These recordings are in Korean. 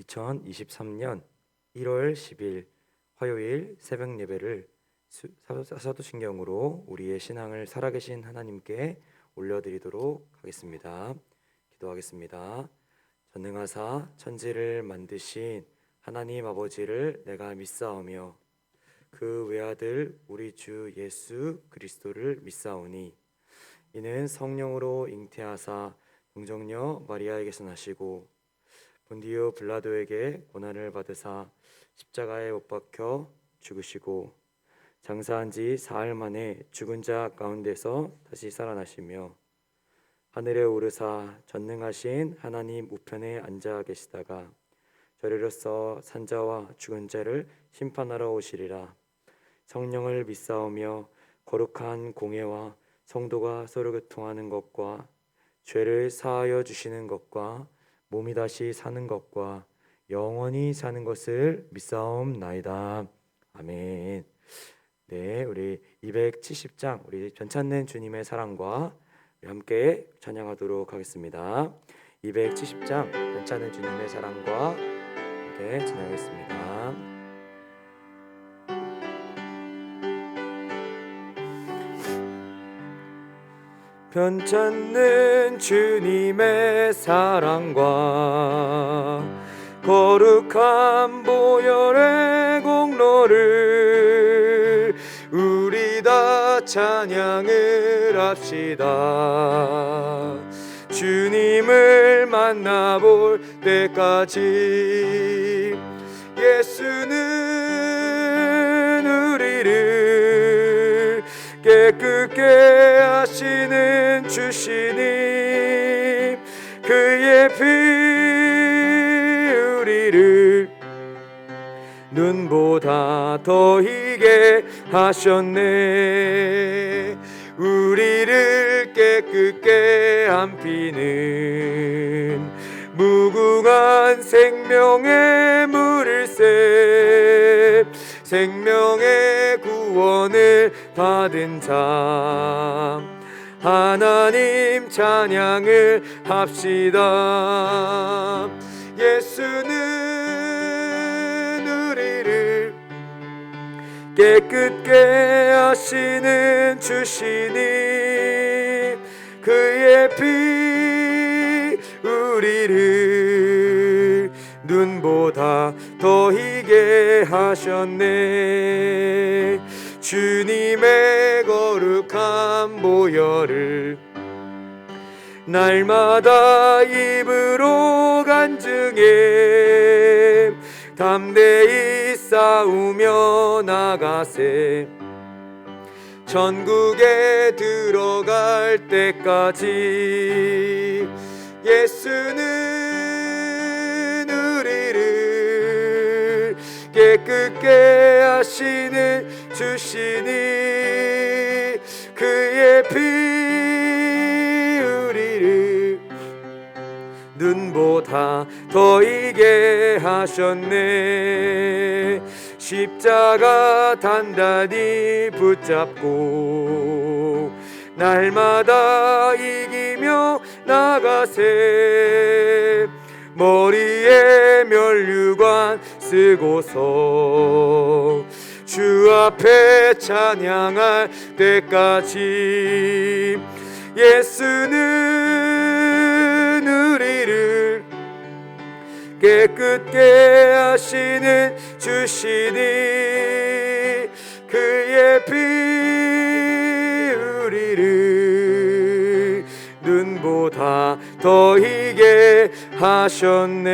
2023년 1월 10일 화요일 새벽 예배를 사도신경으로 우리의 신앙을 살아계신 하나님께 올려드리도록 하겠습니다. 기도하겠습니다. 전능하사 천지를 만드신 하나님 아버지를 내가 믿사오며 그 외아들 우리 주 예수 그리스도를 믿사오니 이는 성령으로 잉태하사 동정녀 마리아에게서 나시고 본디오 빌라도에게 고난을 받으사 십자가에 못 박혀 죽으시고 장사한 지 사흘 만에 죽은 자 가운데서 다시 살아나시며 하늘에 오르사 전능하신 하나님 우편에 앉아 계시다가 저리로서 산자와 죽은 자를 심판하러 오시리라. 성령을 믿사오며 거룩한 공예와 성도가 서로 교통하는 것과 죄를 사하여 주시는 것과 몸이 다시 사는 것과 영원히 사는 것을 믿사옵나이다. 아멘. 네, 우리 270장 우리 변찮는 주님의 사랑과 함께 찬양하도록 하겠습니다. 270장 변찮는 주님의 사랑과 함께 찬양하겠습니다. 변찮는 주님의 사랑과 거룩한 보혈의 공로를 우리 다 찬양을 합시다. 주님을 만나볼 때까지 예수는 우리를 깨끗게 하시는 주시니 그의 피 우리를 눈보다 더 희게 하셨네. 우리를 깨끗게 한 피는 무궁한 생명의 물을새 생명의 구원을 받은 자 하나님 찬양을 합시다. 예수는 우리를 깨끗게 하시는 주시니 그의 피 우리를 눈보다 더 희게 하셨네. 주님의 거룩한 보혈을 날마다 입으로 간증해 담대히 싸우며 나가세. 천국에 들어갈 때까지 예수는 우리를 깨끗게 하시는 주시니 그의 피 우리를 눈보다 더 희게 하셨네. 십자가 단단히 붙잡고 날마다 이기며 나가세. 머리에 면류관 쓰고서 주 앞에 찬양할 때까지 예수는 우리를 깨끗게 하시는 주시니 그의 피 우리를 눈보다 더 희게 하셨네.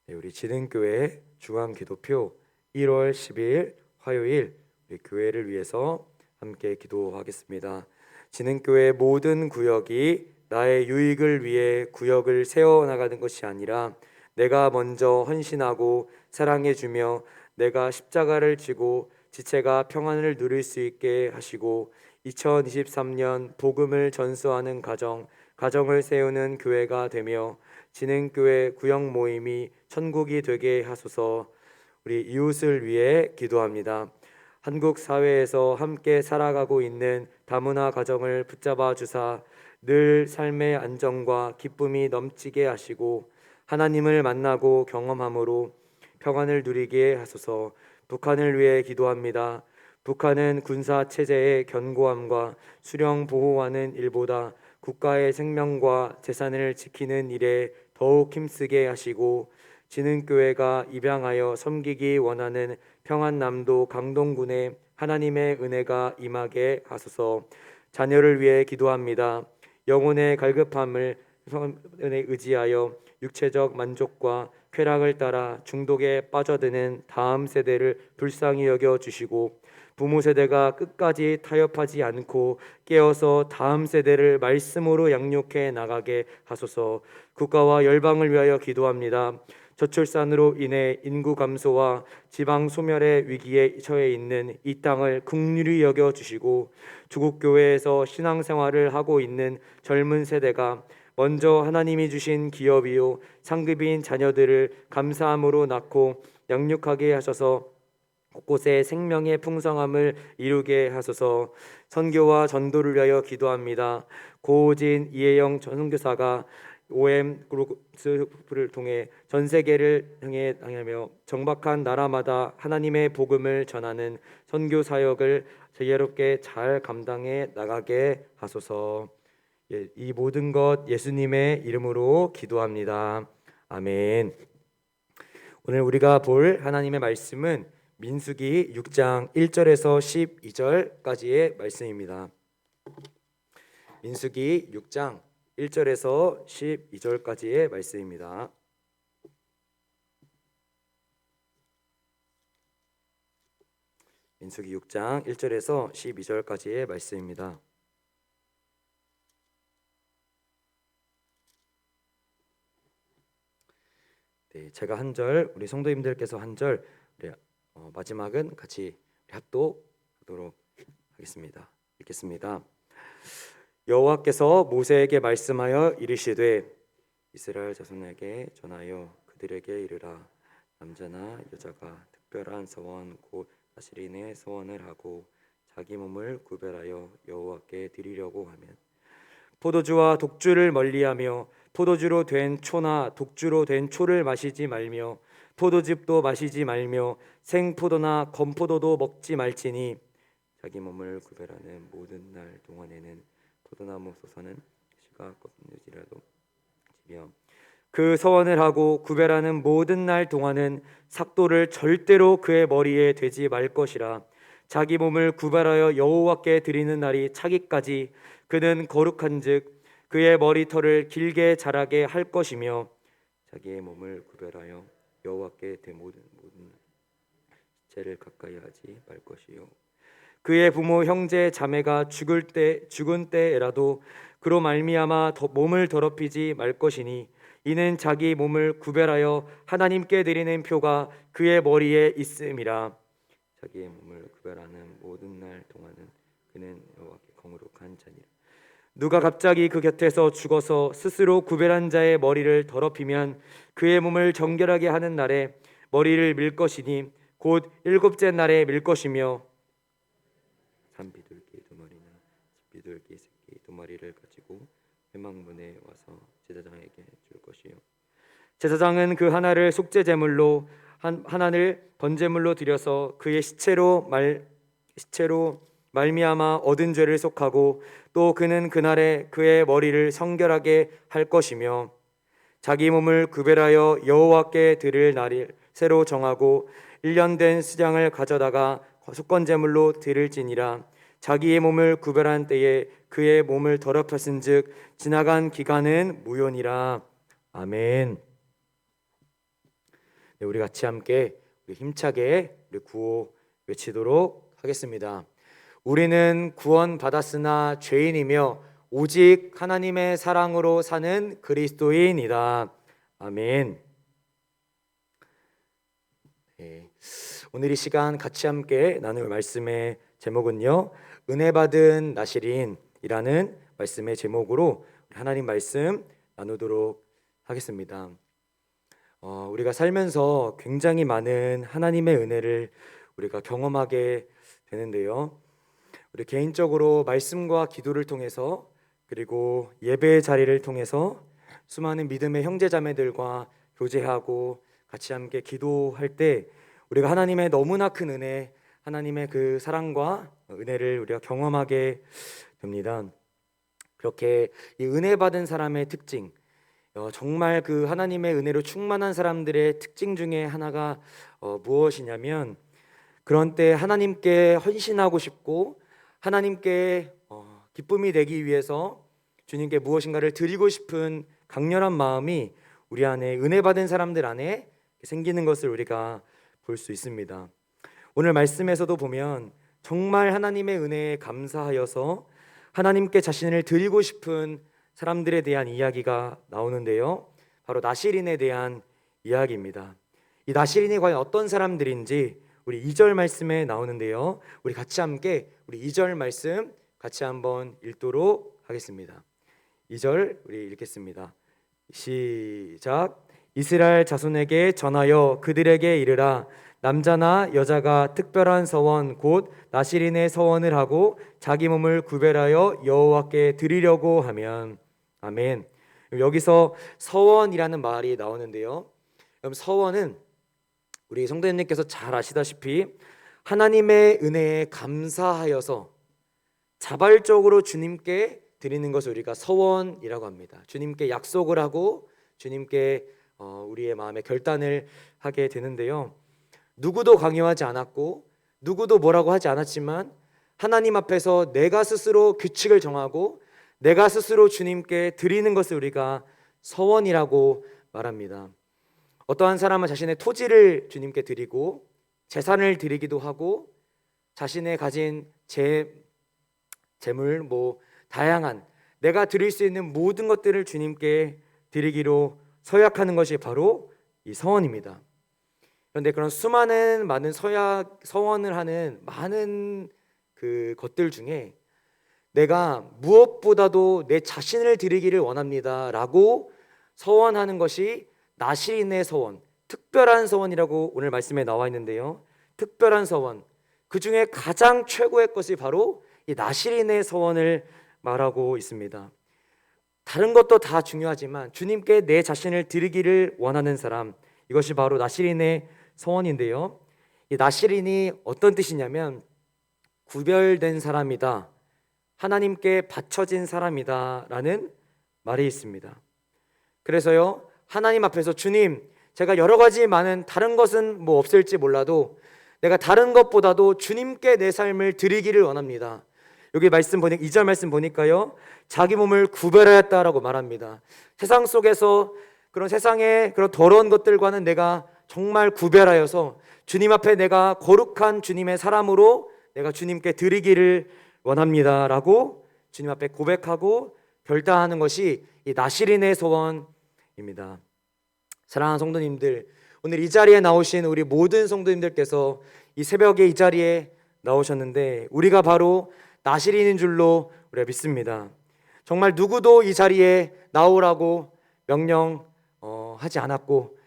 네, 우리 지능교회 중앙기도표 1월 10일 화요일 우리 교회를 위해서 함께 기도하겠습니다. 지능교회 모든 구역이 나의 유익을 위해 구역을 세워나가는 것이 아니라 내가 먼저 헌신하고 사랑해주며 내가 십자가를 지고 지체가 평안을 누릴 수 있게 하시고 2023년 복음을 전수하는 가정을 세우는 교회가 되며 진행교회 구역 모임이 천국이 되게 하소서. 우리 이웃을 위해 기도합니다. 한국 사회에서 함께 살아가고 있는 다문화 가정을 붙잡아 주사 늘 삶의 안정과 기쁨이 넘치게 하시고 하나님을 만나고 경험함으로 평안을 누리게 하소서. 북한을 위해 기도합니다. 북한은 군사 체제의 견고함과 수령 보호하는 일보다 국가의 생명과 재산을 지키는 일에 더욱 힘쓰게 하시고 진흥교회가 입양하여 섬기기 원하는 평안남도 강동군에 하나님의 은혜가 임하게 하소서. 자녀를 위해 기도합니다. 영혼의 갈급함을 성은에 의지하여 육체적 만족과 쾌락을 따라 중독에 빠져드는 다음 세대를 불쌍히 여겨 주시고 부모 세대가 끝까지 타협하지 않고 깨어서 다음 세대를 말씀으로 양육해 나가게 하소서. 국가와 열방을 위하여 기도합니다. 저출산으로 인해 인구 감소와 지방 소멸의 위기에 처해 있는 이 땅을 긍휼히 여겨 주시고 조국 교회에서 신앙생활을 하고 있는 젊은 세대가 먼저 하나님이 주신 기업이요 상급인 자녀들을 감사함으로 낳고 양육하게 하셔서 곳곳에 생명의 풍성함을 이루게 하소서. 선교와 전도를 위하여 기도합니다. 고진 이혜영 선교사가 OM 그룹을 통해 전 세계를 향하며 정박한 나라마다 하나님의 복음을 전하는 선교 사역을 지혜롭게 잘 감당해 나가게 하소서. 이 모든 것 예수님의 이름으로 기도합니다. 아멘. 오늘 우리가 볼 하나님의 말씀은 민수기 6장 1절에서 12절까지의 말씀입니다. 민수기 6장 1절에서 12절까지의 말씀입니다. 민수기 6장 1절에서 12절까지의 말씀입니다. 네, 제가 한 절, 우리 성도님들께서 한 절, 마지막은 같이 합독하도록 하겠습니다. 읽겠습니다. 여호와께서 모세에게 말씀하여 이르시되 이스라엘 자손에게 전하여 그들에게 이르라. 남자나 여자가 특별한 서원 곧 나시린의 서원을 하고 자기 몸을 구별하여 여호와께 드리려고 하면 포도주와 독주를 멀리하며 포도주로 된 초나 독주로 된 초를 마시지 말며 포도즙도 마시지 말며 생포도나 건포도도 먹지 말지니 자기 몸을 구별하는 모든 날 동안에는 포도나무 솟아는 씨가 꺾는지라도 지며 그 서원을 하고 구별하는 모든 날 동안은 삭도를 절대로 그의 머리에 대지 말 것이라. 자기 몸을 구별하여 여호와께 드리는 날이 차기까지 그는 거룩한즉 그의 머리털을 길게 자라게 할 것이며 자기의 몸을 구별하여 여호와께 모든 시체를 가까이 하지 말 것이요 그의 부모 형제 자매가 죽은 때라도 그로 말미암아 몸을 더럽히지 말 것이니 이는 자기 몸을 구별하여 하나님께 드리는 표가 그의 머리에 있음이라. 자기의 몸을 구별하는 모든 날 동안은 그는 여호와께 거룩한 자니라. 누가 갑자기 그 곁에서 죽어서 스스로 구별한 자의 머리를 더럽히면 그의 몸을 정결하게 하는 날에 머리를 밀 것이니 곧 일곱째 날에 밀 것이며 산비둘기 두 마리나 집비둘기 새끼 두 마리를 가지고 회막문에 와서 제사장에게 줄 것이요 제사장은 그 하나를 속죄 제물로 하나를 번제물로 드려서 그의 시체로 말미암아 얻은 죄를 속하고 또 그는 그날에 그의 머리를 성결하게 할 것이며 자기 몸을 구별하여 여호와께 드릴 날을 새로 정하고 1년 된 수량을 가져다가 속건제물로 드릴지니라. 자기의 몸을 구별한 때에 그의 몸을 더럽혔은즉 지나간 기간은 무효니라. 아멘. 네, 우리 같이 함께 힘차게 우리 구호 외치도록 하겠습니다. 우리는 구원받았으나 죄인이며 오직 하나님의 사랑으로 사는 그리스도인이다. 아멘. 네, 오늘 이 시간 같이 함께 나눌 말씀의 제목은요, 은혜 받은 나시린이라는 말씀의 제목으로 하나님 말씀 나누도록 하겠습니다. 우리가 살면서 굉장히 많은 하나님의 은혜를 우리가 경험하게 되는데요, 우리 개인적으로 말씀과 기도를 통해서 그리고 예배의 자리를 통해서 수많은 믿음의 형제자매들과 교제하고 같이 함께 기도할 때 우리가 하나님의 너무나 큰 은혜, 하나님의 그 사랑과 은혜를 우리가 경험하게 됩니다. 그렇게 이 은혜 받은 사람의 특징, 정말 그 하나님의 은혜로 충만한 사람들의 특징 중에 하나가 무엇이냐면, 그런 때 하나님께 헌신하고 싶고 하나님께 기쁨이 되기 위해서 주님께 무엇인가를 드리고 싶은 강렬한 마음이 우리 안에, 은혜 받은 사람들 안에 생기는 것을 우리가 볼 수 있습니다. 오늘 말씀에서도 보면 정말 하나님의 은혜에 감사하여서 하나님께 자신을 드리고 싶은 사람들에 대한 이야기가 나오는데요, 바로 나실인에 대한 이야기입니다. 이 나실인이 과연 어떤 사람들인지 우리 2절 말씀에 나오는데요, 우리 같이 함께 우리 2절 말씀 같이 한번 읽도록 하겠습니다. 2절 우리 읽겠습니다. 시작. 이스라엘 자손에게 전하여 그들에게 이르라. 남자나 여자가 특별한 서원 곧 나실인의 서원을 하고 자기 몸을 구별하여 여호와께 드리려고 하면. 아멘. 여기서 서원이라는 말이 나오는데요, 그럼 서원은 우리 성도님께서 잘 아시다시피 하나님의 은혜에 감사하여서 자발적으로 주님께 드리는 것을 우리가 서원이라고 합니다. 주님께 약속을 하고 주님께 우리의 마음의 결단을 하게 되는데요, 누구도 강요하지 않았고 누구도 뭐라고 하지 않았지만 하나님 앞에서 내가 스스로 규칙을 정하고 내가 스스로 주님께 드리는 것을 우리가 서원이라고 말합니다. 어떠한 사람은 자신의 토지를 주님께 드리고 재산을 드리기도 하고 자신의 가진 재물, 다양한 내가 드릴 수 있는 모든 것들을 주님께 드리기로 서약하는 것이 바로 이 서원입니다. 그런데 그런 수많은 많은 서원을 하는 많은 그 것들 중에 내가 무엇보다도 내 자신을 드리기를 원합니다 라고 서원하는 것이 나실인의 서원, 특별한 서원이라고 오늘 말씀에 나와 있는데요, 특별한 서원, 그 중에 가장 최고의 것이 바로 이 나실인의 서원을 말하고 있습니다. 다른 것도 다 중요하지만 주님께 내 자신을 드리기를 원하는 사람, 이것이 바로 나실인의 서원인데요, 이 나실인이 어떤 뜻이냐면 구별된 사람이다, 하나님께 바쳐진 사람이다 라는 말이 있습니다. 그래서요, 하나님 앞에서 주님, 제가 여러 가지 많은 다른 것은 없을지 몰라도 내가 다른 것보다도 주님께 내 삶을 드리기를 원합니다. 여기 말씀 보니까 2절 말씀 보니까요, 자기 몸을 구별하였다라고 말합니다. 세상 속에서 그런 세상의 그런 더러운 것들과는 내가 정말 구별하여서 주님 앞에 내가 거룩한 주님의 사람으로 내가 주님께 드리기를 원합니다 라고 주님 앞에 고백하고 결단하는 것이 이 나실인의 소원입니다. 사랑하는 성도님들, 오늘 이 자리에 나오신 우리 모든 성도님들께서 이 새벽에 이 자리에 나오셨는데 우리가 바로 나실인인 줄로 우리가 믿습니다. 정말 누구도 이 자리에 나오라고 명령하지 않았고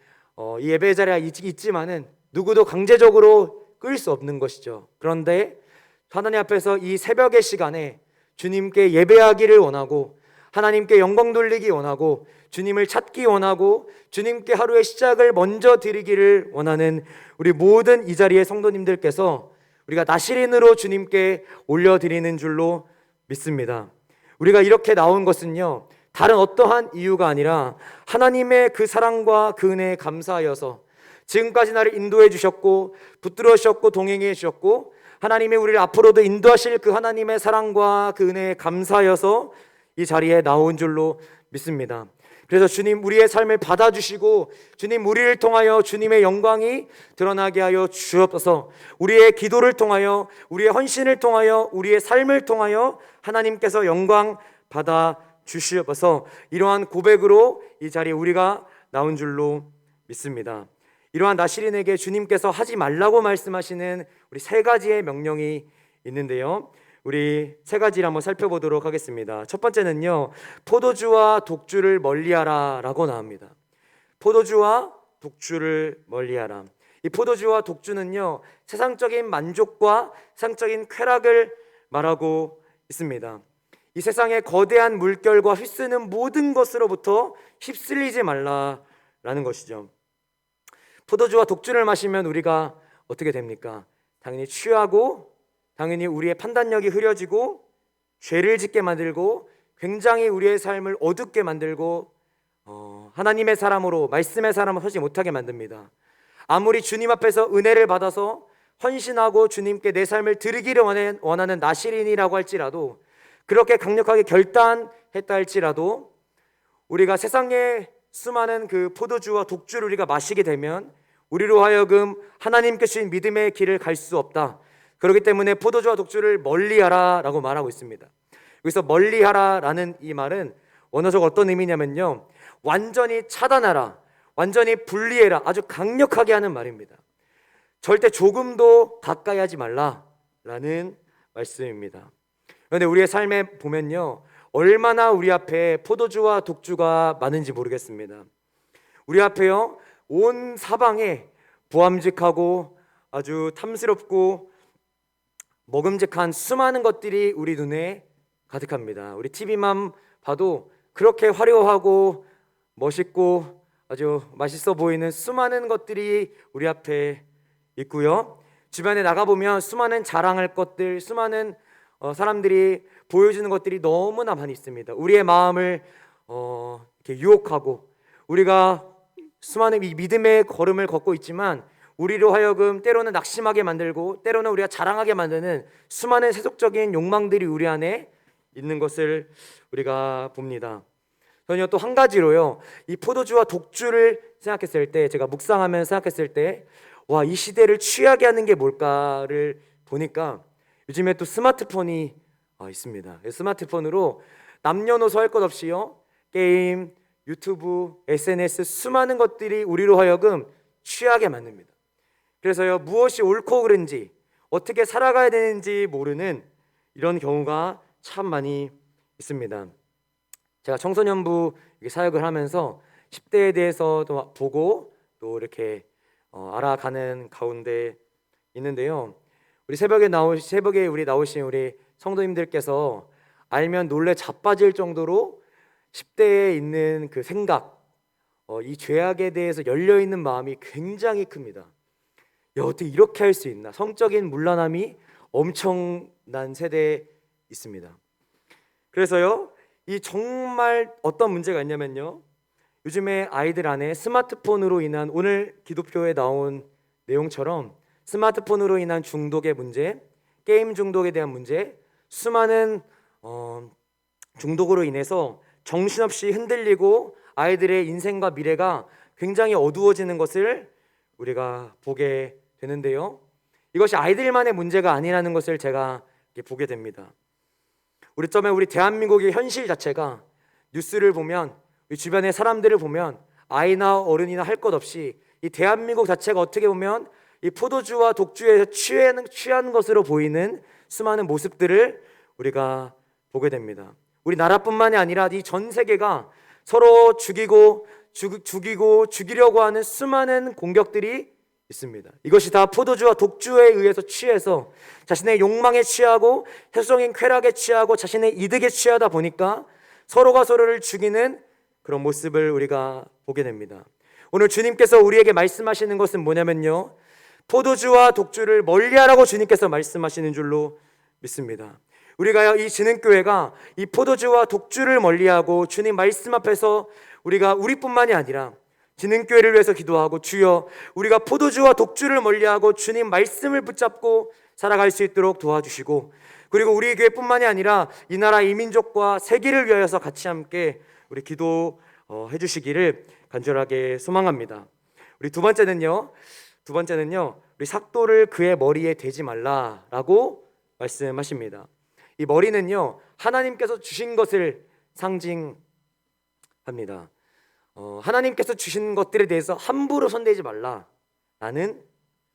이 예배 자리가 있지만은 누구도 강제적으로 끌 수 없는 것이죠. 그런데 하나님 앞에서 이 새벽의 시간에 주님께 예배하기를 원하고 하나님께 영광 돌리기 원하고 주님을 찾기 원하고 주님께 하루의 시작을 먼저 드리기를 원하는 우리 모든 이 자리의 성도님들께서 우리가 나실인으로 주님께 올려드리는 줄로 믿습니다. 우리가 이렇게 나온 것은요, 다른 어떠한 이유가 아니라 하나님의 그 사랑과 그 은혜에 감사하여서 지금까지 나를 인도해 주셨고 붙들어 주셨고 동행해 주셨고 하나님의 우리를 앞으로도 인도하실 그 하나님의 사랑과 그 은혜에 감사하여서 이 자리에 나온 줄로 믿습니다. 그래서 주님, 우리의 삶을 받아주시고 주님, 우리를 통하여 주님의 영광이 드러나게 하여 주옵소서. 우리의 기도를 통하여, 우리의 헌신을 통하여, 우리의 삶을 통하여 하나님께서 영광 받아 주시옵소서. 이러한 고백으로 이 자리에 우리가 나온 줄로 믿습니다. 이러한 나실인에게 주님께서 하지 말라고 말씀하시는 우리 세 가지의 명령이 있는데요, 우리 세 가지를 한번 살펴보도록 하겠습니다. 첫 번째는요, 포도주와 독주를 멀리하라 라고 나옵니다. 포도주와 독주를 멀리하라. 이 포도주와 독주는요, 세상적인 만족과 세상적인 쾌락을 말하고 있습니다. 이 세상의 거대한 물결과 휩쓰는 모든 것으로부터 휩쓸리지 말라라는 것이죠. 포도주와 독주를 마시면 우리가 어떻게 됩니까? 당연히 취하고, 당연히 우리의 판단력이 흐려지고, 죄를 짓게 만들고, 굉장히 우리의 삶을 어둡게 만들고, 하나님의 사람으로, 말씀의 사람으로 서지 못하게 만듭니다. 아무리 주님 앞에서 은혜를 받아서 헌신하고 주님께 내 삶을 드리기를 원하는 나시린이라고 할지라도, 그렇게 강력하게 결단했다 할지라도, 우리가 세상의 수많은 그 포도주와 독주를 우리가 마시게 되면 우리로 하여금 하나님께 주신 믿음의 길을 갈 수 없다. 그렇기 때문에 포도주와 독주를 멀리하라 라고 말하고 있습니다. 여기서 멀리하라 라는 이 말은 원어적으로 어떤 의미냐면요, 완전히 차단하라, 완전히 분리해라, 아주 강력하게 하는 말입니다. 절대 조금도 가까이 하지 말라 라는 말씀입니다. 그런데 우리의 삶에 보면요, 얼마나 우리 앞에 포도주와 독주가 많은지 모르겠습니다. 우리 앞에요, 온 사방에 부함직하고 아주 탐스럽고 먹음직한 수많은 것들이 우리 눈에 가득합니다. 우리 TV만 봐도 그렇게 화려하고 멋있고 아주 맛있어 보이는 수많은 것들이 우리 앞에 있고요, 주변에 나가보면 수많은 자랑할 것들, 수많은 사람들이 보여주는 것들이 너무나 많이 있습니다. 우리의 마음을 이렇게 유혹하고, 우리가 수많은 이 믿음의 걸음을 걷고 있지만 우리로 하여금 때로는 낙심하게 만들고, 때로는 우리가 자랑하게 만드는 수많은 세속적인 욕망들이 우리 안에 있는 것을 우리가 봅니다. 저는요, 또 한 가지로요, 이 포도주와 독주를 생각했을 때, 제가 묵상하면서 생각했을 때, 와, 이 시대를 취하게 하는 게 뭘까를 보니까 요즘에 또 스마트폰이 있습니다. 스마트폰으로 남녀노소 할 것 없이요, 게임, 유튜브, SNS 수많은 것들이 우리로 하여금 취하게 만듭니다. 그래서요, 무엇이 옳고 그른지, 어떻게 살아가야 되는지 모르는 이런 경우가 참 많이 있습니다. 제가 청소년부 사역을 하면서 10대에 대해서도 보고 또 이렇게 알아가는 가운데 있는데요, 우리 새벽에 우리 나오신 우리 성도님들께서 알면 놀래 자빠질 정도로 10대에 있는 그 생각, 이 죄악에 대해서 열려있는 마음이 굉장히 큽니다. 야, 어떻게 이렇게 할 수 있나? 성적인 문란함이 엄청난 세대에 있습니다. 그래서요, 이 정말 어떤 문제가 있냐면요, 요즘에 아이들 안에 스마트폰으로 인한, 오늘 기도표에 나온 내용처럼 스마트폰으로 인한 중독의 문제, 게임 중독에 대한 문제, 수많은 중독으로 인해서 정신없이 흔들리고 아이들의 인생과 미래가 굉장히 어두워지는 것을 우리가 보게 되는데요, 이것이 아이들만의 문제가 아니라는 것을 제가 보게 됩니다. 우리 대한민국의 현실 자체가, 뉴스를 보면, 우리 주변의 사람들을 보면 아이나 어른이나 할 것 없이 이 대한민국 자체가 어떻게 보면 이 포도주와 독주에서 취한 것으로 보이는 수많은 모습들을 우리가 보게 됩니다. 우리나라뿐만이 아니라 이 전 세계가 서로 죽이고 죽이려고 하는 수많은 공격들이 있습니다. 이것이 다 포도주와 독주에 의해서 취해서 자신의 욕망에 취하고 세속적인 쾌락에 취하고 자신의 이득에 취하다 보니까 서로가 서로를 죽이는 그런 모습을 우리가 보게 됩니다. 오늘 주님께서 우리에게 말씀하시는 것은 뭐냐면요, 포도주와 독주를 멀리하라고 주님께서 말씀하시는 줄로 믿습니다. 우리가 이 진흥교회가 이 포도주와 독주를 멀리하고 주님 말씀 앞에서 우리뿐만이 아니라 진흥교회를 위해서 기도하고, 주여 우리가 포도주와 독주를 멀리하고 주님 말씀을 붙잡고 살아갈 수 있도록 도와주시고, 그리고 우리 교회뿐만이 아니라 이 나라 이 민족과 세계를 위하여서 같이 함께 우리 기도해 주시기를 간절하게 소망합니다. 우리 두 번째는요, 우리 삭도를 그의 머리에 대지 말라라고 말씀하십니다. 이 머리는요, 하나님께서 주신 것을 상징합니다. 하나님께서 주신 것들에 대해서 함부로 손대지 말라라는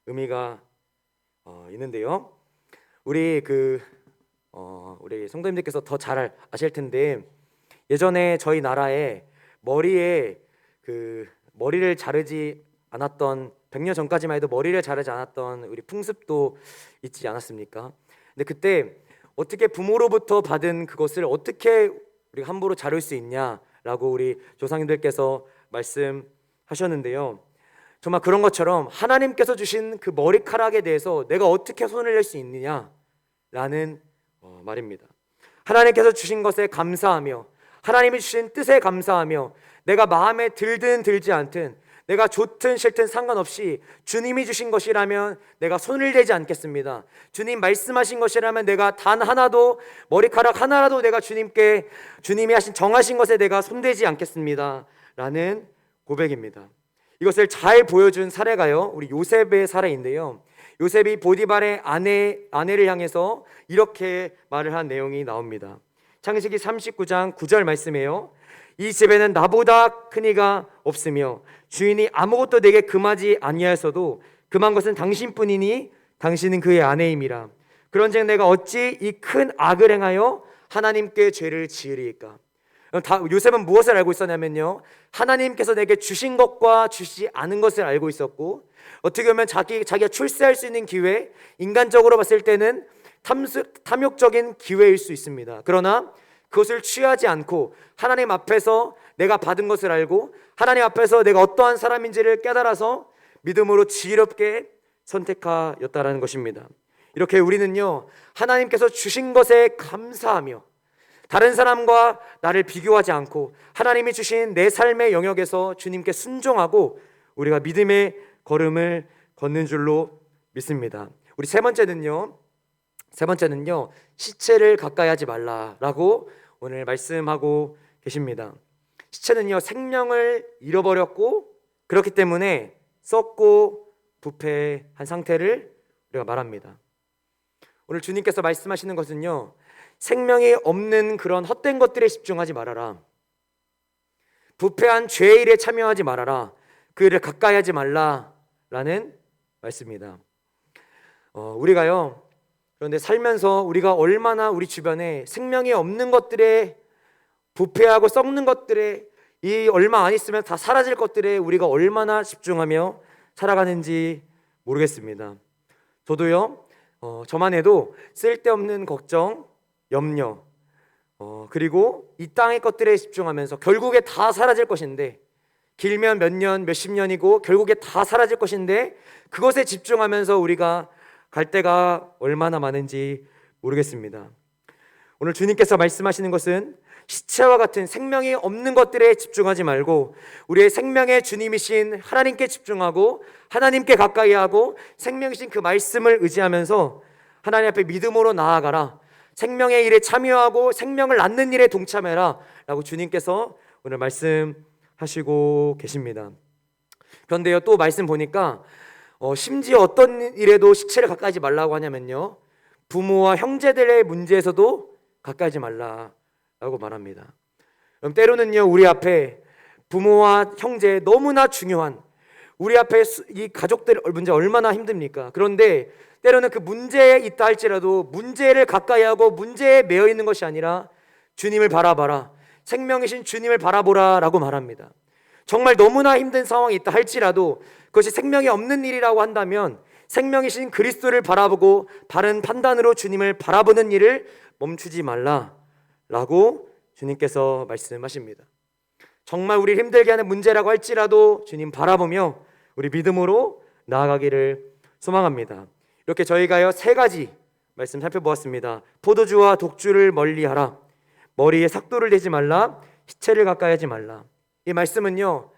의미가 있는데요, 우리 성도님들께서 더 잘 아실 텐데, 예전에 저희 나라에 머리를 자르지 않았던, 100년 전까지만 해도 머리를 자르지 않았던 우리 풍습도 있지 않았습니까? 근데 그때 어떻게 부모로부터 받은 그것을 어떻게 우리가 함부로 자를 수 있냐라고 우리 조상님들께서 말씀하셨는데요. 정말 그런 것처럼 하나님께서 주신 그 머리카락에 대해서 내가 어떻게 손을 낼 수 있느냐라는 말입니다. 하나님께서 주신 것에 감사하며 하나님이 주신 뜻에 감사하며 내가 마음에 들든 들지 않든 내가 좋든 싫든 상관없이 주님이 주신 것이라면 내가 손을 대지 않겠습니다. 주님 말씀하신 것이라면 내가 단 하나도 머리카락 하나라도 내가 주님이 정하신 것에 내가 손대지 않겠습니다 라는 고백입니다. 이것을 잘 보여준 사례가요 우리 요셉의 사례인데요. 요셉이 보디발의 아내를 향해서 이렇게 말을 한 내용이 나옵니다. 창세기 39장 9절 말씀이에요. 이 집에는 나보다 큰 이가 없으며 주인이 아무것도 내게 금하지 아니하였어도 금한 것은 당신뿐이니 당신은 그의 아내임이라. 그런즉 내가 어찌 이 큰 악을 행하여 하나님께 죄를 지으리이까. 요셉은 무엇을 알고 있었냐면요, 하나님께서 내게 주신 것과 주시지 않은 것을 알고 있었고, 어떻게 보면 자기가 출세할 수 있는 기회, 인간적으로 봤을 때는 탐욕적인 기회일 수 있습니다. 그러나 그것을 취하지 않고 하나님 앞에서 내가 받은 것을 알고 하나님 앞에서 내가 어떠한 사람인지를 깨달아서 믿음으로 지혜롭게 선택하였다라는 것입니다. 이렇게 우리는요, 하나님께서 주신 것에 감사하며 다른 사람과 나를 비교하지 않고 하나님이 주신 내 삶의 영역에서 주님께 순종하고 우리가 믿음의 걸음을 걷는 줄로 믿습니다. 우리 세 번째는요, 시체를 가까이 하지 말라라고 오늘 말씀하고 계십니다. 시체는요, 생명을 잃어버렸고 그렇기 때문에 썩고 부패한 상태를 우리가 말합니다. 오늘 주님께서 말씀하시는 것은요, 생명이 없는 그런 헛된 것들에 집중하지 말아라, 부패한 죄의 일에 참여하지 말아라, 그 일을 가까이 하지 말라라는 말씀입니다. 우리가요, 그런데 살면서 우리가 얼마나 우리 주변에 생명이 없는 것들에, 부패하고 썩는 것들에, 이 얼마 안 있으면 다 사라질 것들에 우리가 얼마나 집중하며 살아가는지 모르겠습니다. 저도요, 저만 해도 쓸데없는 걱정, 염려, 그리고 이 땅의 것들에 집중하면서 결국에 다 사라질 것인데, 길면 몇 년, 몇십 년이고 결국에 다 사라질 것인데 그것에 집중하면서 우리가 갈 때가 얼마나 많은지 모르겠습니다. 오늘 주님께서 말씀하시는 것은 시체와 같은 생명이 없는 것들에 집중하지 말고 우리의 생명의 주님이신 하나님께 집중하고 하나님께 가까이 하고 생명이신 그 말씀을 의지하면서 하나님 앞에 믿음으로 나아가라, 생명의 일에 참여하고 생명을 낳는 일에 동참해라 라고 주님께서 오늘 말씀하시고 계십니다. 그런데요, 또 말씀 보니까 심지어 어떤 일에도 시체를 가까이 하지 말라고 하냐면요, 부모와 형제들의 문제에서도 가까이 하지 말라라고 말합니다. 그럼 때로는요, 우리 앞에 부모와 형제 너무나 중요한, 우리 앞에 이 가족들 문제 얼마나 힘듭니까? 그런데 때로는 그 문제에 있다 할지라도 문제를 가까이 하고 문제에 매여 있는 것이 아니라 주님을 바라봐라, 생명이신 주님을 바라보라 라고 말합니다. 정말 너무나 힘든 상황이 있다 할지라도 그것이 생명이 없는 일이라고 한다면 생명이신 그리스도를 바라보고 바른 판단으로 주님을 바라보는 일을 멈추지 말라라고 주님께서 말씀하십니다. 정말 우리를 힘들게 하는 문제라고 할지라도 주님 바라보며 우리 믿음으로 나아가기를 소망합니다. 이렇게 저희가요, 세 가지 말씀 살펴보았습니다. 포도주와 독주를 멀리하라, 머리에 삭도를 대지 말라, 시체를 가까이 하지 말라. 이 말씀은요,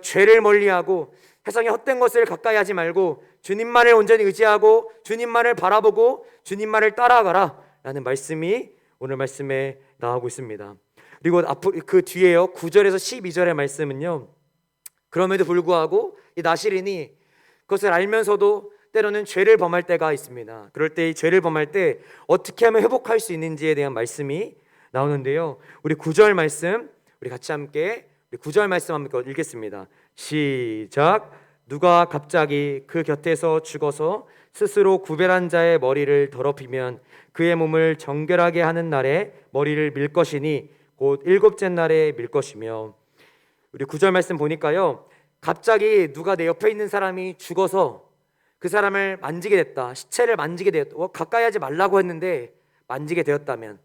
죄를 멀리하고 세상의 헛된 것을 가까이 하지 말고 주님만을 온전히 의지하고 주님만을 바라보고 주님만을 따라가라 라는 말씀이 오늘 말씀에 나오고 있습니다. 그리고 앞으로 그 뒤에요, 9절에서 12절의 말씀은요, 그럼에도 불구하고 이 나실인이 그것을 알면서도 때로는 죄를 범할 때가 있습니다. 그럴 때 이 죄를 범할 때 어떻게 하면 회복할 수 있는지에 대한 말씀이 나오는데요, 우리 9절 말씀 우리 같이 함께 9절 말씀 한번 읽겠습니다. 시작. 누가 갑자기 그 곁에서 죽어서 스스로 구별한 자의 머리를 더럽히면 그의 몸을 정결하게 하는 날에 머리를 밀 것이니 곧 일곱째 날에 밀 것이며. 우리 9절 말씀 보니까요, 갑자기 누가 내 옆에 있는 사람이 죽어서 그 사람을 만지게 됐다, 시체를 만지게 됐다, 가까이 하지 말라고 했는데 만지게 되었다면,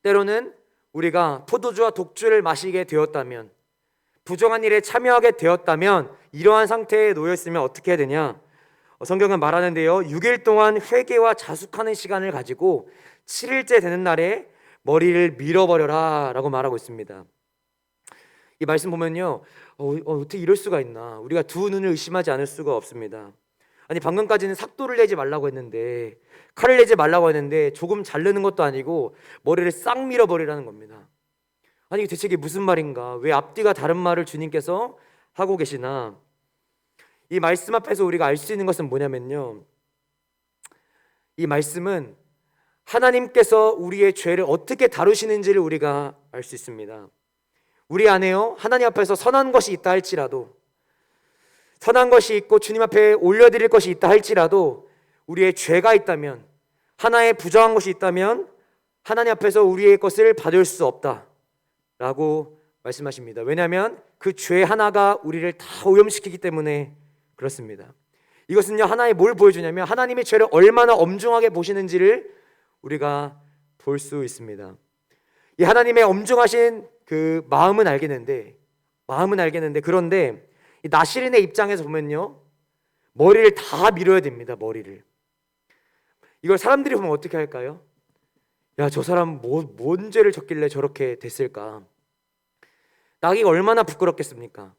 때로는 우리가 포도주와 독주를 마시게 되었다면, 부정한 일에 참여하게 되었다면, 이러한 상태에 놓여 있으면 어떻게 해야 되냐? 성경은 말하는데요, 6일 동안 회개와 자숙하는 시간을 가지고 7일째 되는 날에 머리를 밀어버려라 라고 말하고 있습니다. 이 말씀 보면요, 어떻게 이럴 수가 있나, 우리가 두 눈을 의심하지 않을 수가 없습니다. 아니, 방금까지는 삭도를 내지 말라고 했는데, 칼을 내지 말라고 했는데 조금 자르는 것도 아니고 머리를 싹 밀어버리라는 겁니다. 아니, 대체 이게 무슨 말인가? 왜 앞뒤가 다른 말을 주님께서 하고 계시나? 이 말씀 앞에서 우리가 알 수 있는 것은 뭐냐면요, 이 말씀은 하나님께서 우리의 죄를 어떻게 다루시는지를 우리가 알 수 있습니다. 우리 안에요, 하나님 앞에서 선한 것이 있다 할지라도, 선한 것이 있고 주님 앞에 올려드릴 것이 있다 할지라도, 우리의 죄가 있다면, 하나의 부정한 것이 있다면 하나님 앞에서 우리의 것을 받을 수 없다 라고 말씀하십니다. 왜냐하면 그 죄 하나가 우리를 다 오염시키기 때문에 그렇습니다. 이것은요, 하나의 뭘 보여주냐면 하나님의 죄를 얼마나 엄중하게 보시는지를 우리가 볼 수 있습니다. 이 하나님의 엄중하신 그 마음은 알겠는데 그런데 이 나실인의 입장에서 보면요, 머리를 다 밀어야 됩니다. 머리를. 이걸 사람들이 보면 어떻게 할까요? 야, 저 사람 뭔 죄를 졌길래 저렇게 됐을까? 나기가 얼마나 부끄럽겠습니까?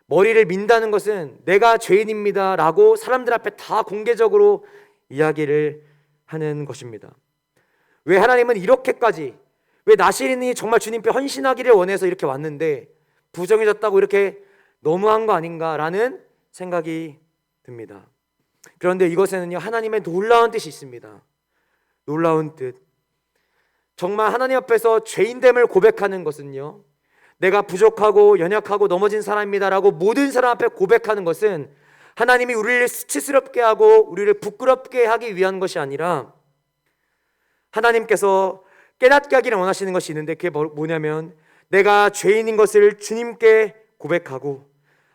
머리를 민다는 것은 내가 죄인입니다 라고 사람들 앞에 다 공개적으로 이야기를 하는 것입니다. 왜 하나님은 이렇게까지, 왜 나실인이 정말 주님께 헌신하기를 원해서 이렇게 왔는데 부정해졌다고 이렇게 너무한 거 아닌가라는 생각이 듭니다. 그런데 이것에는요, 하나님의 놀라운 뜻이 있습니다. 놀라운 뜻. 정말 하나님 앞에서 죄인됨을 고백하는 것은요, 내가 부족하고 연약하고 넘어진 사람입니다라고 모든 사람 앞에 고백하는 것은 하나님이 우리를 수치스럽게 하고 우리를 부끄럽게 하기 위한 것이 아니라, 하나님께서 깨닫게 하기를 원하시는 것이 있는데, 그게 뭐냐면 내가 죄인인 것을 주님께 고백하고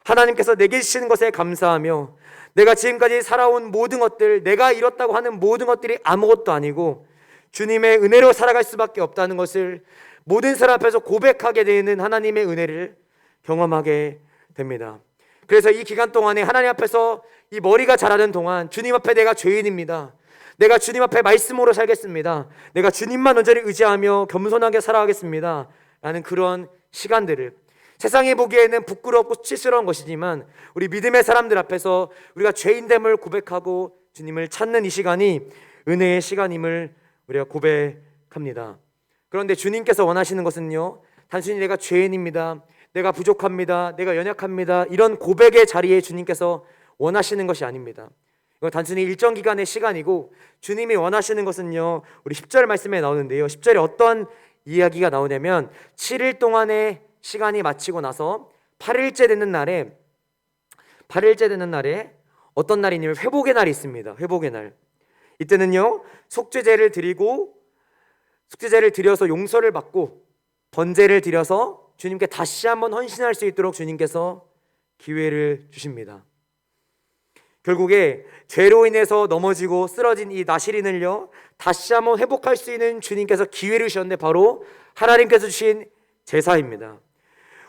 하나님께서 내게 주시는 것에 감사하며, 내가 지금까지 살아온 모든 것들, 내가 이뤘다고 하는 모든 것들이 아무것도 아니고 주님의 은혜로 살아갈 수밖에 없다는 것을 모든 사람 앞에서 고백하게 되는 하나님의 은혜를 경험하게 됩니다. 그래서 이 기간 동안에 하나님 앞에서 이 머리가 자라는 동안 주님 앞에 내가 죄인입니다, 내가 주님 앞에 말씀으로 살겠습니다, 내가 주님만 온전히 의지하며 겸손하게 살아가겠습니다 라는 그런 시간들을, 세상이 보기에는 부끄럽고 수치스러운 것이지만 우리 믿음의 사람들 앞에서 우리가 죄인됨을 고백하고 주님을 찾는 이 시간이 은혜의 시간임을 우리가 고백합니다. 그런데 주님께서 원하시는 것은요, 단순히 내가 죄인입니다, 내가 부족합니다, 내가 연약합니다, 이런 고백의 자리에 주님께서 원하시는 것이 아닙니다. 이건 단순히 일정 기간의 시간이고, 주님이 원하시는 것은요, 우리 10절 말씀에 나오는데요, 10절에 어떤 이야기가 나오냐면 7일 동안의 시간이 마치고 나서 8일째 되는 날에 어떤 날이냐면 회복의 날이 있습니다. 회복의 날. 이때는요, 속죄제를 드려서 용서를 받고 번제를 드려서 주님께 다시 한번 헌신할 수 있도록 주님께서 기회를 주십니다. 결국에 죄로 인해서 넘어지고 쓰러진 이 나실인을요, 다시 한번 회복할 수 있는 주님께서 기회를 주셨는데 바로 하나님께서 주신 제사입니다.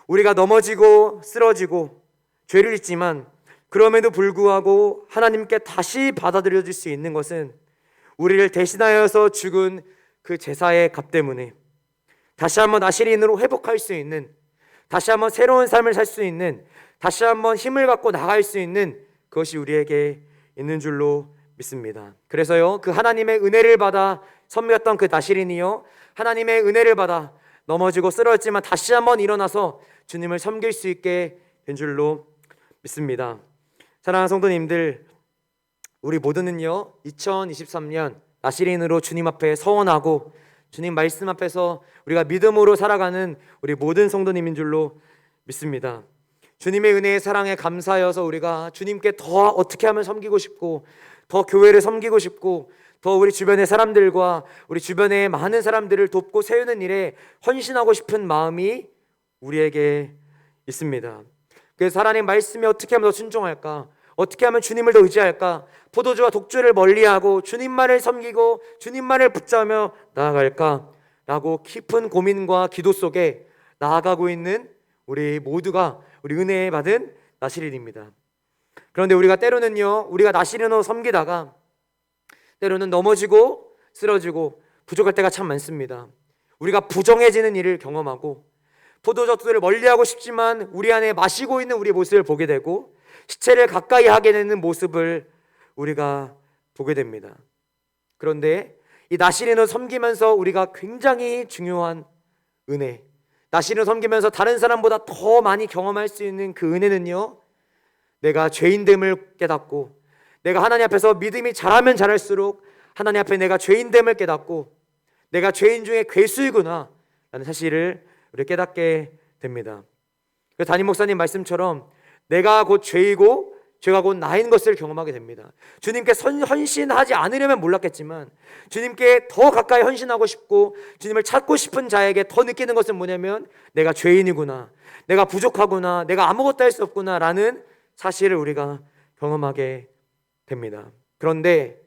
우리가 넘어지고 쓰러지고 죄를 짓지만 그럼에도 불구하고 하나님께 다시 받아들여질 수 있는 것은 우리를 대신하여서 죽은 그 제사의 값 때문에 다시 한번 나실인으로 회복할 수 있는, 다시 한번 새로운 삶을 살 수 있는, 다시 한번 힘을 갖고 나갈 수 있는 그것이 우리에게 있는 줄로 믿습니다. 그래서요, 그 하나님의 은혜를 받아 섬겼던 그 나실인이요, 하나님의 은혜를 받아 넘어지고 쓰러졌지만 다시 한번 일어나서 주님을 섬길 수 있게 된 줄로 믿습니다. 사랑하는 성도님들, 우리 모두는요 2023년 나실인으로 주님 앞에 서원하고 주님 말씀 앞에서 우리가 믿음으로 살아가는 우리 모든 성도님인 줄로 믿습니다. 주님의 은혜의 사랑에 감사하여서 우리가 주님께 더 어떻게 하면 섬기고 싶고, 더 교회를 섬기고 싶고, 더 우리 주변의 사람들과 우리 주변의 많은 사람들을 돕고 세우는 일에 헌신하고 싶은 마음이 우리에게 있습니다. 그래서 하나님 말씀에 어떻게 하면 더 순종할까, 어떻게 하면 주님을 더 의지할까? 포도주와 독주를 멀리하고 주님만을 섬기고 주님만을 붙잡으며 나아갈까? 라고 깊은 고민과 기도 속에 나아가고 있는 우리 모두가 우리 은혜 받은 나시린입니다. 그런데 우리가 때로는요, 우리가 나시린으로 섬기다가 때로는 넘어지고 쓰러지고 부족할 때가 참 많습니다. 우리가 부정해지는 일을 경험하고 포도주를 멀리하고 싶지만 우리 안에 마시고 있는 우리의 모습을 보게 되고 시체를 가까이 하게 되는 모습을 우리가 보게 됩니다. 그런데 이 나시린을 섬기면서 우리가 굉장히 중요한 은혜, 나시린을 섬기면서 다른 사람보다 더 많이 경험할 수 있는 그 은혜는요, 내가 죄인됨을 깨닫고 내가 하나님 앞에서 믿음이 자라면 자랄수록 하나님 앞에 내가 죄인됨을 깨닫고 내가 죄인 중에 괴수이구나 라는 사실을 우리 깨닫게 됩니다. 담임 목사님 말씀처럼 내가 곧 죄이고 죄가 곧 나인 것을 경험하게 됩니다. 주님께 헌신하지 않으려면 몰랐겠지만 주님께 더 가까이 헌신하고 싶고 주님을 찾고 싶은 자에게 더 느끼는 것은 뭐냐면 내가 죄인이구나, 내가 부족하구나, 내가 아무것도 할 수 없구나 라는 사실을 우리가 경험하게 됩니다. 그런데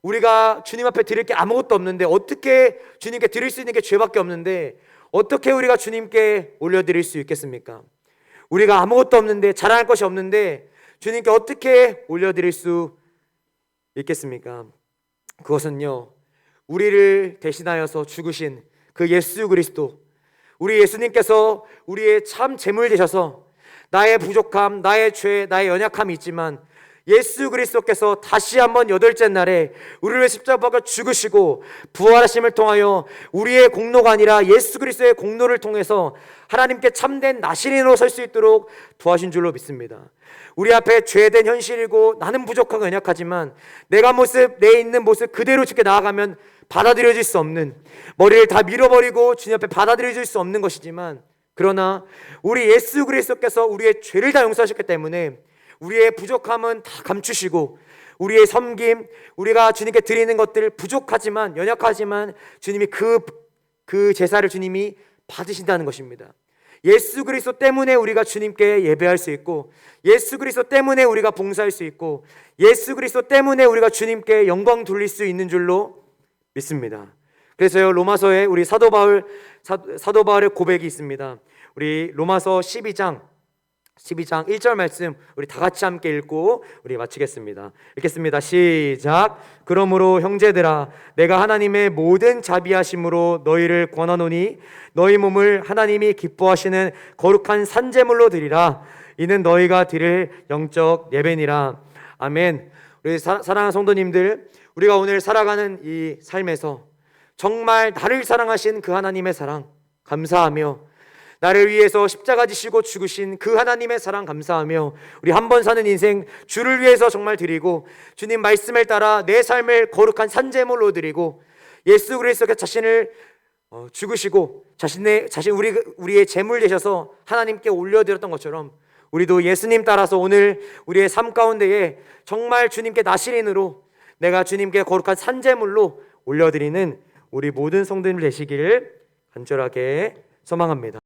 우리가 주님 앞에 드릴 게 아무것도 없는데 어떻게 주님께 드릴 수 있는 게 죄밖에 없는데 어떻게 우리가 주님께 올려드릴 수 있겠습니까? 우리가 아무것도 없는데, 자랑할 것이 없는데 주님께 어떻게 올려드릴 수 있겠습니까? 그것은요, 우리를 대신하여서 죽으신 그 예수 그리스도, 우리 예수님께서 우리의 참 재물 되셔서 나의 부족함, 나의 죄, 나의 연약함이 있지만 예수 그리스도께서 다시 한번 여덟째 날에 우리를 십자가에 죽으시고 부활하심을 통하여 우리의 공로가 아니라 예수 그리스도의 공로를 통해서 하나님께 참된 나시린으로 설 수 있도록 도와신 줄로 믿습니다. 우리 앞에 죄된 현실이고 나는 부족하고 연약하지만 내가 내 있는 모습 그대로 지켜 나아가면 받아들여질 수 없는, 머리를 다 밀어버리고 주님 앞에 받아들여질 수 없는 것이지만, 그러나 우리 예수 그리스도께서 우리의 죄를 다 용서하셨기 때문에 우리의 부족함은 다 감추시고 우리의 섬김, 우리가 주님께 드리는 것들 부족하지만 연약하지만 주님이 그 제사를 주님이 받으신다는 것입니다. 예수 그리스도 때문에 우리가 주님께 예배할 수 있고 예수 그리스도 때문에 우리가 봉사할 수 있고 예수 그리스도 때문에 우리가 주님께 영광 돌릴 수 있는 줄로 믿습니다. 그래서요, 로마서에 우리 사도 바울의 고백이 있습니다. 우리 로마서 12장 1절 말씀 우리 다 같이 함께 읽고 우리 마치겠습니다. 읽겠습니다. 시작. 그러므로 형제들아, 내가 하나님의 모든 자비하심으로 너희를 권하노니 너희 몸을 하나님이 기뻐하시는 거룩한 산제물로 드리라. 이는 너희가 드릴 영적 예배니라. 아멘. 우리 사랑하는 성도님들, 우리가 오늘 살아가는 이 삶에서 정말 나를 사랑하신 그 하나님의 사랑 감사하며 나를 위해서 십자가 지시고 죽으신 그 하나님의 사랑 감사하며 우리 한 번 사는 인생 주를 위해서 정말 드리고 주님 말씀을 따라 내 삶을 거룩한 산제물로 드리고 예수 그리스도께서 자신을 죽으시고 우리의 제물 되셔서 하나님께 올려드렸던 것처럼 우리도 예수님 따라서 오늘 우리의 삶 가운데에 정말 주님께 나시린으로 내가 주님께 거룩한 산제물로 올려드리는 우리 모든 성도님들 되시기를 간절하게 소망합니다.